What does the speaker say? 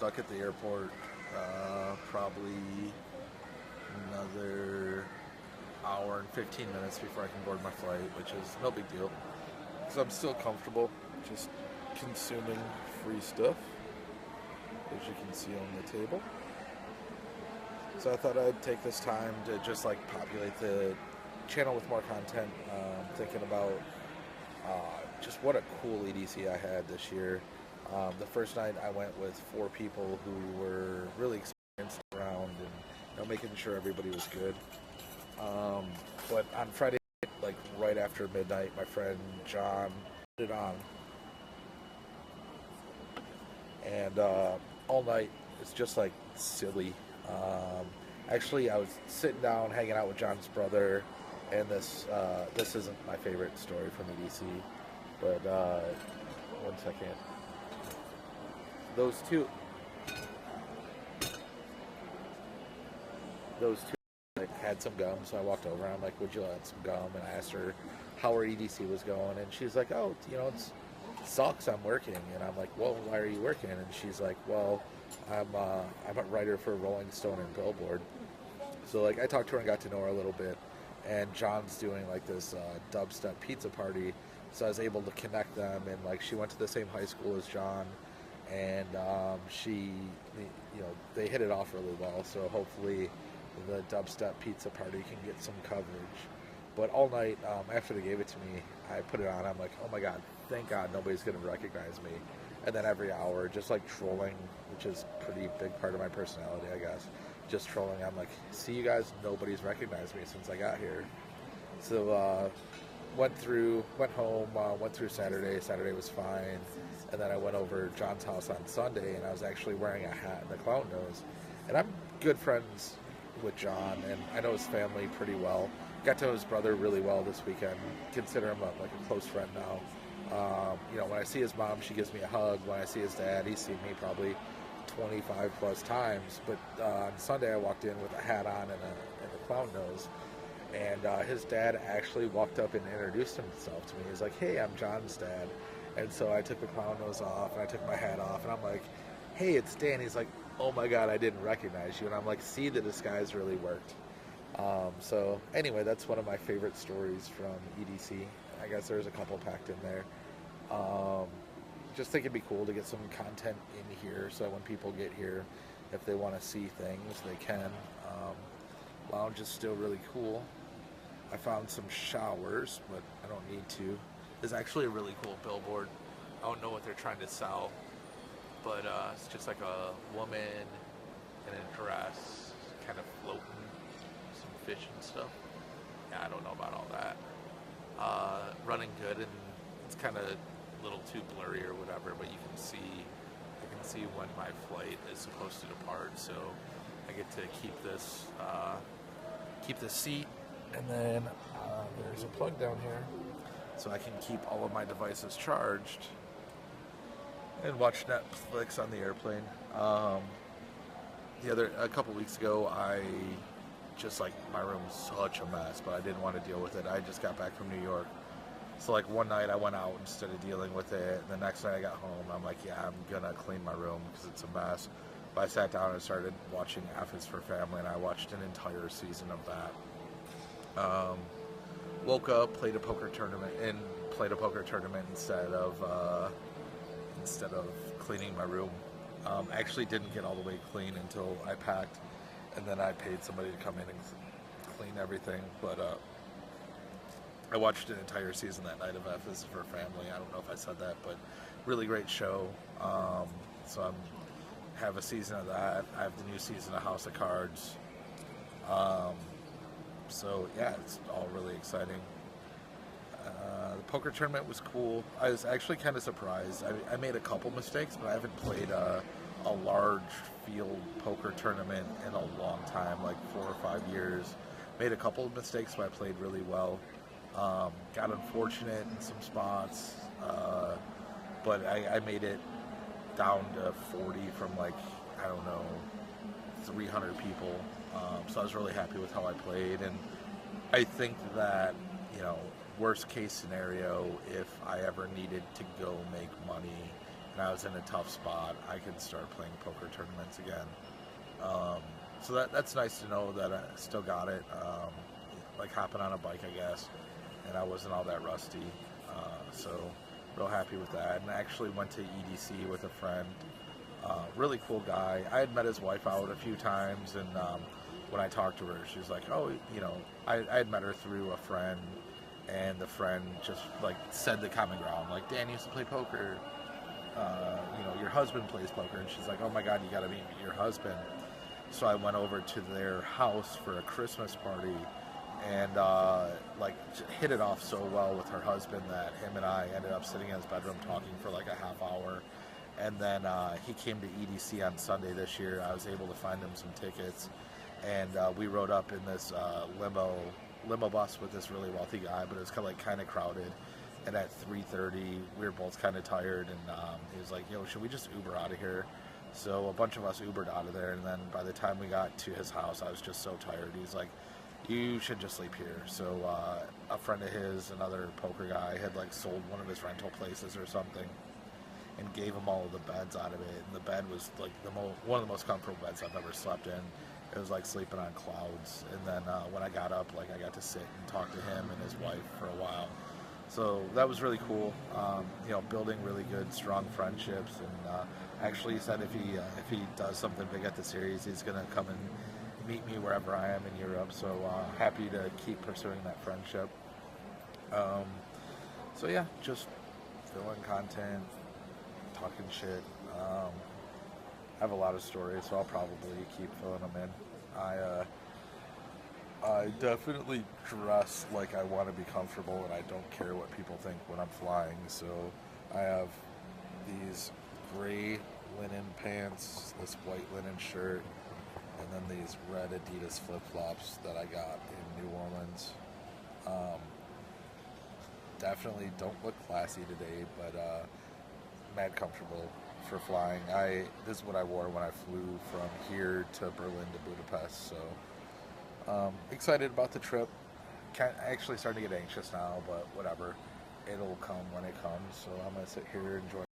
Stuck at the airport probably another hour and 15 minutes before I can board my flight, which is no big deal because I'm still comfortable just consuming free stuff, as you can see on the table. So I thought I'd take this time to just like populate the channel with more content, thinking about just what a cool EDC I had this year. The first night I went with 4 people who were really experienced around and making sure everybody was good. But on Friday, like right after midnight, my friend John put it on, and all night it's just like silly. Actually, I was sitting down, hanging out with John's brother, and this isn't my favorite story from EDC, but one second. Those two like, had some gum, so I walked over and I'm like, would you like some gum? And I asked her how her EDC was going, and she's like, oh, it sucks, I'm working. And I'm like, well, why are you working? And she's like, well, I'm a writer for Rolling Stone and Billboard. So like I talked to her and got to know her a little bit, and John's doing like this dubstep pizza party, so I was able to connect them, and like she went to the same high school as John, and they hit it off really well. So hopefully the dubstep pizza party can get some coverage. But all night after they gave it to me, I put it on. I'm like, oh my god, thank God nobody's gonna recognize me. And then every hour, just like trolling, which is a pretty big part of my personality, I guess. Just trolling. I'm like, see you guys, nobody's recognized me since I got here. So went home, went through Saturday. Saturday was fine. And then I went over to John's house on Sunday, and I was actually wearing a hat and a clown nose. And I'm good friends with John, and I know his family pretty well. Got to know his brother really well this weekend. Consider him like a close friend now. When I see his mom, she gives me a hug. When I see his dad, he's seen me probably 25 plus times. But on Sunday, I walked in with a hat on and a clown nose. And his dad actually walked up and introduced himself to me. He's like, hey, I'm John's dad. And so I took the clown nose off and I took my hat off. And I'm like, hey, it's Dan. He's like, oh my God, I didn't recognize you. And I'm like, see, the disguise really worked. So anyway, that's one of my favorite stories from EDC. I guess there's a couple packed in there. Just think it'd be cool to get some content in here, so when people get here, if they want to see things, they can. Lounge is still really cool. I found some showers, but I don't need to. There's actually a really cool billboard. I don't know what they're trying to sell, but it's just like a woman in a dress, kind of floating, some fish and stuff. Yeah, I don't know about all that. Running good, and it's kind of a little too blurry or whatever, but I can see when my flight is supposed to depart, so I get to keep this seat, and then there's a plug down here, so I can keep all of my devices charged and watch Netflix on the airplane. A couple weeks ago, my room's such a mess, but I didn't want to deal with it. I just got back from New York. So like one night I went out instead of dealing with it. The next night I got home, I'm like, yeah, I'm gonna clean my room because it's a mess. But I sat down and started watching F is for Family, and I watched an entire season of that. Woke up, played a poker tournament instead of cleaning my room. Actually didn't get all the way clean until I packed, and then I paid somebody to come in and clean everything. But I watched an entire season that night of F is for Family. I don't know if I said that, but really great show. So I have a season of that. I have the new season of House of Cards. So yeah, it's all really exciting. The poker tournament was cool. I was actually kind of surprised. I made a couple mistakes, but I haven't played a large field poker tournament in a long time, like 4 or 5 years. Made a couple of mistakes, but I played really well. Got unfortunate in some spots, but I made it down to 40 from 300 people. So I was really happy with how I played, and I think that, worst case scenario, if I ever needed to go make money and I was in a tough spot, I could start playing poker tournaments again. So that's nice to know that I still got it. Like hopping on a bike, I guess, and I wasn't all that rusty. So real happy with that. And I actually went to EDC with a friend. Really cool guy. I had met his wife out a few times, and when I talked to her, she was like, "Oh, you know, I had met her through a friend." And the friend just like said the common ground, like, Dan used to play poker. You know, your husband plays poker, and she's like, oh my God, you got to meet your husband. So I went over to their house for a Christmas party, and like hit it off so well with her husband that him and I ended up sitting in his bedroom talking for like a half hour. And then he came to EDC on Sunday this year. I was able to find him some tickets, and we rode up in this limo bus with this really wealthy guy, but it was kind of crowded. And at 3:30, we were both kind of tired, and he was like, "Yo, should we just Uber out of here?" So a bunch of us Ubered out of there, and then by the time we got to his house, I was just so tired. He's like, "You should just sleep here." So a friend of his, another poker guy, had like sold one of his rental places or something, and gave him all of the beds out of it. And the bed was like one of the most comfortable beds I've ever slept in. It was like sleeping on clouds. And then when I got up, like I got to sit and talk to him and his wife for a while. So that was really cool. You know, building really good, strong friendships. And actually, he said if he does something big at the series, he's gonna come and meet me wherever I am in Europe. So happy to keep pursuing that friendship. So yeah, just filling content, talking shit. I have a lot of stories, so I'll probably keep filling them in. I definitely dress like I want to be comfortable, and I don't care what people think when I'm flying. So I have these gray linen pants, this white linen shirt, and then these red Adidas flip-flops that I got in New Orleans. Definitely don't look classy today, but mad comfortable for flying. This is what I wore when I flew from here to Berlin to Budapest. So excited about the trip. Actually starting to get anxious now, but whatever. It'll come when it comes. So I'm gonna sit here and enjoy.